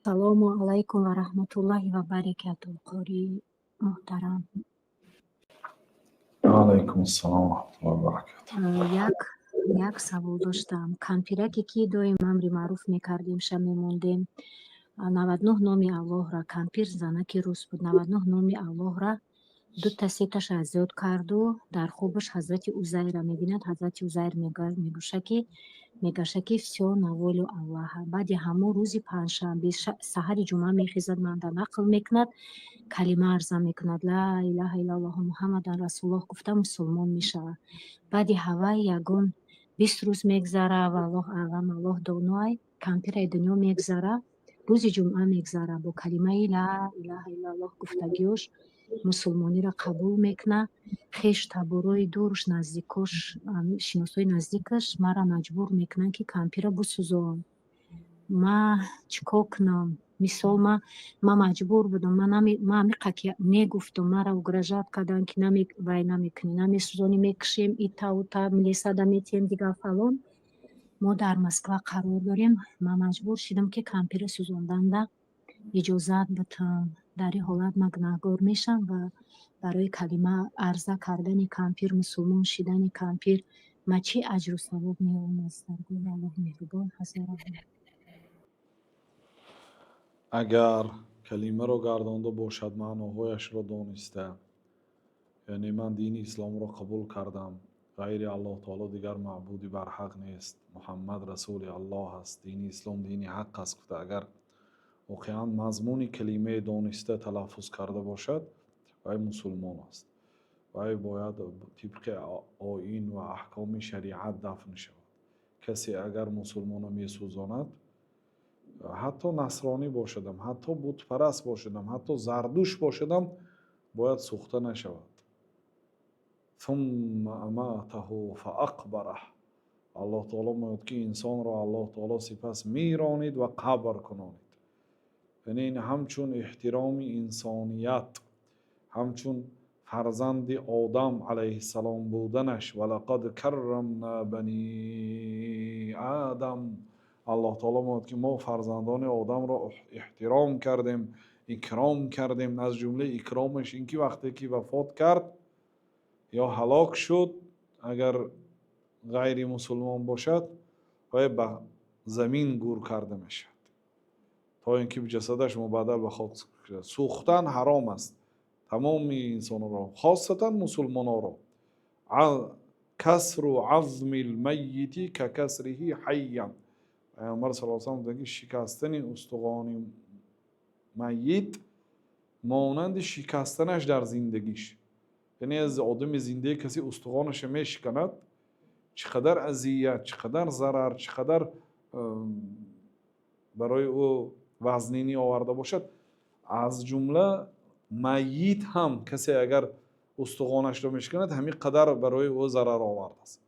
Салому алайкум ва раҳматуллоҳи ва баракатуҳ. Қории муҳтарам, алайкум ассалом ва раҳматуллоҳи ва баракатуҳ. як савол доштам. Кампираке ки доим амри маъруф мекардем, ша мемондем. 99 номи Аллоҳра, кампир занаки рус буд. 99 номи Аллоҳра дута сеташа зиёд карду дар хобаш ҳазрати Узайра мебинад. Ҳазрати Узайр мегаша ки всё наволу Аллаҳа. Баъди ҳамон рӯзи панҷшанбе саҳари ҷумъа мехезад, манда нақл мекунад, калима арза мекунад, ла илаҳа илlalloҳ муҳаммадан расулуллоҳ гуфта мусулмон мешавад. баъди ҳавай ягон 20 рӯз мегзара ва Аллоҳ аълам, Аллоҳ доноай, кампирай дунё мегзара, рӯзи ҷумъа мегзара, бо калимаи ла илаҳа илlalloҳ гуфтагиёш мусулмониро қабул мекуна. хеш таборои дурш, наздикош, шиносои наздикаш мара маҷбур мекунанд ки кампира бисӯзон. ма чӣ кор кунам? Мисол ма маҷбур будам, ма амиқа ки мегуфтам, мара угрожат карданд ки вай намекунӣ, намесӯзонӣ, мекушем, ита ута лесада метиҳем дигар фалон. Мо дар Москва қарор дорем. Ман маҷбур шудам ки кампира сӯзонданда иҷозат битам. дар ин ҳолат ма гунаҳгор мешавам ва барои калима арза кардани кампир, мусулмон шудани кампир ма чӣ аҷру савоб меёбам аз даргоҳи Аллоҳи меҳрубон ҳазарат? агар калимаро гардонда бошад, маъноҳояшро дониста, яъне ман дини исломро қабул кардам, ғайри Аллоҳ таоло дигар маъбуди барҳақ нест, муҳаммад расули Аллоҳ аст, дини ислом дини ҳақ аст гуфта, агар воқеан мазмуни калимаи дониста талаффуз карда бошад, вай мусулмон аст. вай бояд тибқи оин ва аҳкоми шариат дафн шавад. касе агар мусулмонро месӯзонад, ҳатто насронӣ бошадам, ҳатто бутпараст бошадам, ҳатто зардуш бошадам, бояд сӯхта нашавад. ثم أماته فأقبره. аллоҳ таоло мегӯяд ки инсонро аллоҳ таоло сипас меронид ва қабр кунонид. яъне ин ҳамчун эҳтироми инсоният, ҳамчун фарзанди одам алайҳиссалом буданаш, валақад каррамна бани адам, аллоҳ таоло мегӯяд ки мо фарзандони одамро эҳтиром кардем, икром кардем. аз ҷумлаи икромаш ин ки вақте ки вафот кард ё ҳалок шуд, агар ғайри мусулмон бошад, вай ба замин гур карда мешавад то ин ки ҷасадаш мубаддал ба хок шуда. сӯхтан ҳаром аст тамоми инсонро, хосатан мусулмонро. касру азми лмайити ка касриҳи ҳайян. пайғамбар саллаллоҳу алайҳи ва саллам ки шикастани устухони майит монанди шикастанаш дар зиндагиш. яъне аз одами зиндаи каси устухонаша мешиканад, чӣ қадар азият, чӣ қадар зарар, чӣ қадар барои ӯ вазнинӣ оварда бошад. аз ҷумла майит ҳам касе агар устухонашро мешиканад, ҳамин қадар барои ӯ зарар овардааст.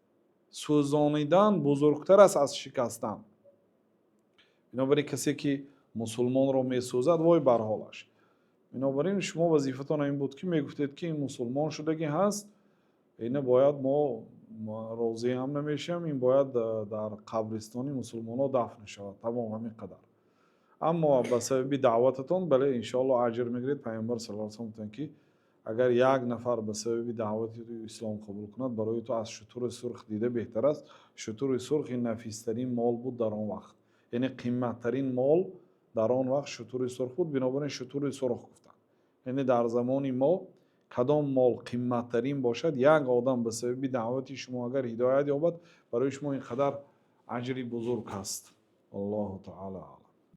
сӯзонидан бузургтар аст аз шикастан. бинобар ин касе ки мусулмонро месӯзад, вой бар ҳолаш. бинобар ин шумо вазифатон ин буд ки мегуфтед ки ин мусулмон шудагӣ ҳаст, ина бояд мо розӣ ҳам намешавам, ин бояд дар қабристони мусулмонҳо дафн шавад. тамом ҳамин қадар. аммо ба сабаби даъвататон бале иншоалло аҷр мегиред. пайғамбар саллаллоҳу алайҳи ва саллам гуфтанд ки агар як нафар ба сабаби даъвати ислом қабул кунад, барои то аз шутури сурх дида беҳтар аст. шутури сурх ин нафистарин мол буд дар он вақт, яъне қимматтарин мол дар он вақт шутури сурх буд. бинобар ин шутури сурх гуфтанд. яъне дар замони мо кадом мол қимматтарин бошад, як одам ба сабаби даъвати шумо агар ҳидоят ёбад, барои шумо ин қадар аҷри бузург ҳаст. аллоҳу таъала аълам.